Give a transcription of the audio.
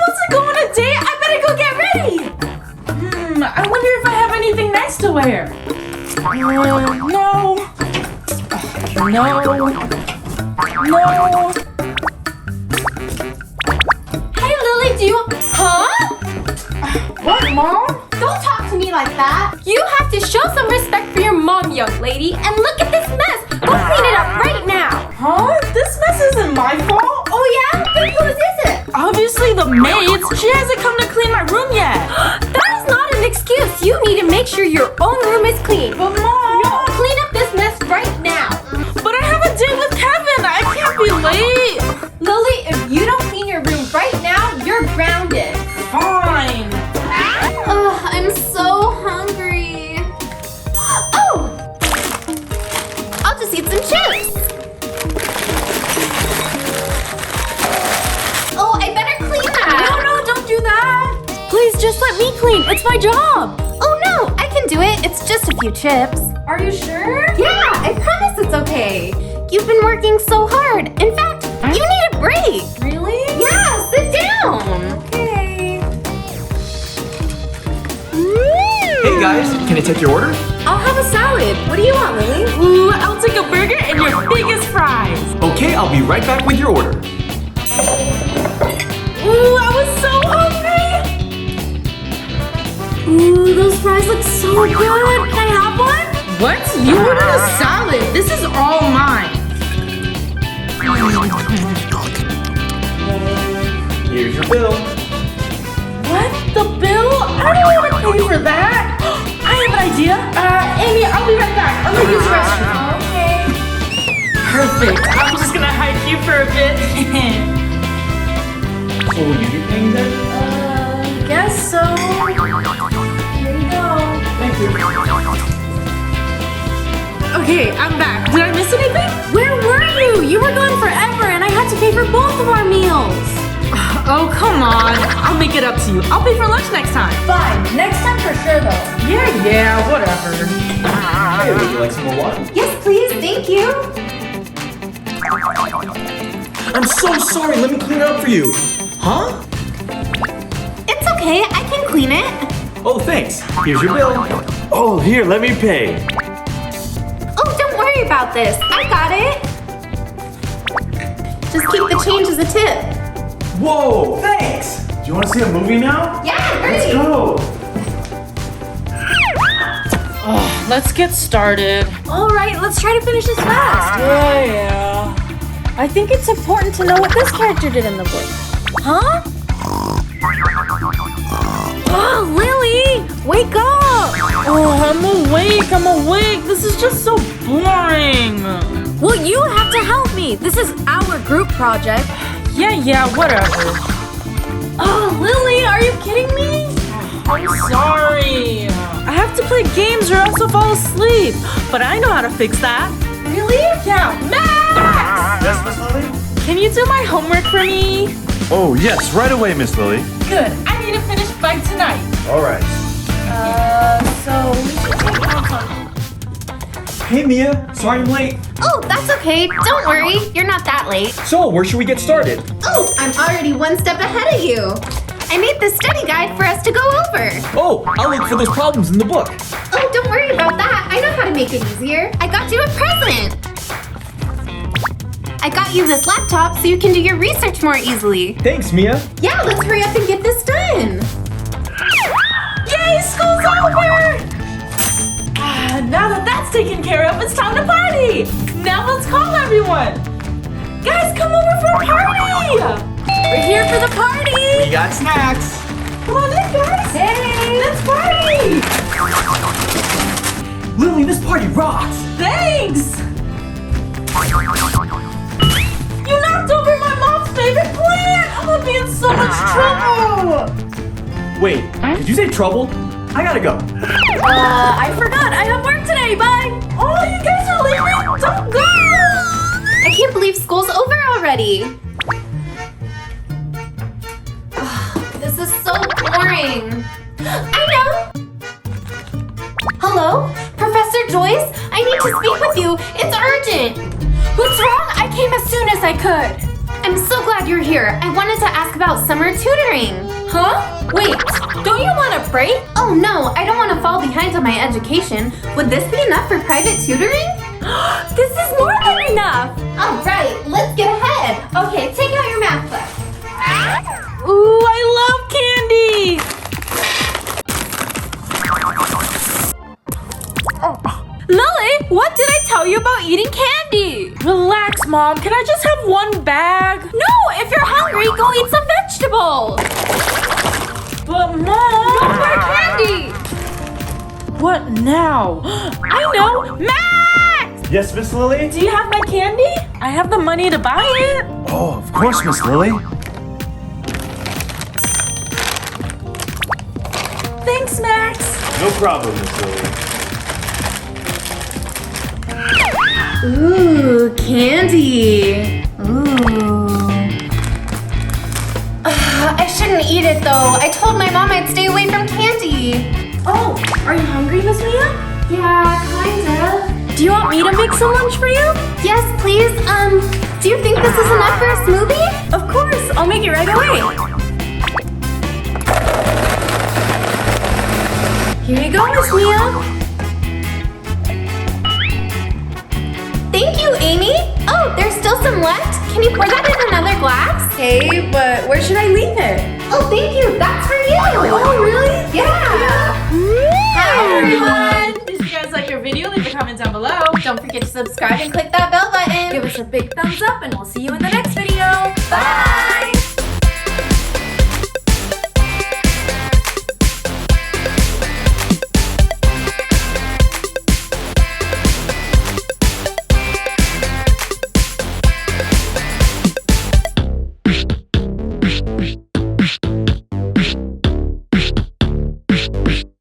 supposed to go on a date? I better go get ready. I wonder if I have anything nice to wear. No. No. Hey, Lily, do you... Huh? What, Mom? Don't talk to me like that. You have to show some respect for your mom, young lady. And look at this mess. Go clean it up right now. Huh? This mess isn't my fault. Oh, yeah? Then whose is it? Obviously the maid's. She hasn't come to clean my room yet. That is not an excuse. You need to make sure your own room is clean. But Mom... No, clean up this mess right now. But I have a date with Kevin. I can't be late. Lily, if you don't clean your room right now, you're grounded. Fine. Ugh, I'm so hungry. Oh! I'll just eat some chips. Oh, I better clean that. No, don't do that. Please just let me clean. It's my job. Oh no, I can do it. It's just a few chips. Are you sure? Yeah, I promise it's okay. You've been working so hard. In fact, you need a break. Really? Yeah, sit down. Okay. Hey guys, can I take your order? I'll have a salad. What do you want, Lily? Ooh, I'll take a burger and your biggest fries. Okay, I'll be right back with your order. Ooh, I was so hungry. Ooh, those fries look so good. Can I have one? What? You ordered a salad. This is all mine. Here's your bill. What? The bill? I don't want to pay for that. I have an idea. Amy, I'll be right back. I'm gonna use the restroom. Okay. Perfect. I'm just gonna hide you for a bit. So will you be paying then? Guess so. Here you go. Thank you. Okay, I'm back. Did I miss anything? Where were you? You were gone forever and I had to pay for both of our meals. Oh, come on. I'll make it up to you. I'll pay for lunch next time. Fine. Next time for sure, though. Yeah, whatever. Hey, would you like some more wine? Yes, please. Thank you. I'm so sorry, let me clean it up for you. Huh? It's okay. I can clean it. Oh, thanks. Here's your bill. Oh, here, let me pay. Oh, don't worry about this. I got it. Just keep the change as a tip. Whoa, thanks. Do you want to see a movie now? Yeah, great. Let's go. Let's get started. All right, let's try to finish this fast. Yeah. I think it's important to know what this character did in the book. Huh? Oh, Lily! Wake up! Oh, I'm awake. This is just so boring. Well, you have to help me. This is our group project. Yeah, whatever. Oh, Lily, are you kidding me? I'm sorry. I have to play games or else I'll fall asleep. But I know how to fix that. Really? Yeah, Max! Yes, Miss Lily? Can you do my homework for me? Oh, yes, right away, Miss Lily. Good. I need to finish by tonight. All right. So we should take notes on... Hey, Mia. Sorry I'm late. Oh, that's okay. Don't worry. You're not that late. So, where should we get started? Oh, I'm already one step ahead of you. I made this study guide for us to go over. Oh, I'll look for those problems in the book. Oh, don't worry about that. I know how to make it easier. I got you a present. I got you this laptop so you can do your research more easily. Thanks, Mia. Yeah, let's hurry up and get this done. Yay, school's over! Now that that's taken care of, it's time to party! Now let's call everyone! Guys, come over for a party! We're here for the party! We got snacks. Come on in, guys! Hey! Let's party! Lily, this party rocks. Thanks! You knocked over my mom's favorite plant! I'm gonna be in so much trouble! Wait, did you say trouble? I gotta go. I forgot. I have work today. Bye. Oh, you guys are leaving? Don't go! I can't believe school's over already. This is so boring. I know. Hello? Professor Joyce? I need to speak with you. It's urgent. What's wrong? I came as soon as I could. I'm so glad you're here. I wanted to ask about summer tutoring. Huh? Wait, don't you want a break? Oh no, I don't want to fall behind on my education. Would this be enough for private tutoring? This is more than enough. All right, let's get ahead. Okay, take out your math book. Ooh, I love candy. Lily, what did I tell you about eating candy? Relax, Mom. Can I just have one bag? No, if you're hungry, go eat some vegetables. But Mom... No more candy. What now? I know! Max! Yes, Miss Lily? Do you have my candy? I have the money to buy it. Oh, of course, Miss Lily. Thanks, Max. No problem, Miss Lily. Ooh, candy. Ooh. I shouldn't eat it though. I told my mom I'd stay away from candy. Oh, are you hungry, Miss Mia? Yeah, kinda. Do you want me to make some lunch for you? Yes, please. Do you think this is enough for a smoothie? Of course, I'll make it right away. Here you go, Miss Mia. Thank you, Amy. Oh, there's still some left. Can you pour that in another glass? Hey, but where should I leave it? Oh, thank you. That's for you. Oh, really? Yeah. Hi, everyone. Did you guys like our video? Leave a comment down below. Don't forget to subscribe and click that bell button. Give us a big thumbs up and we'll see you in the next video. Bye.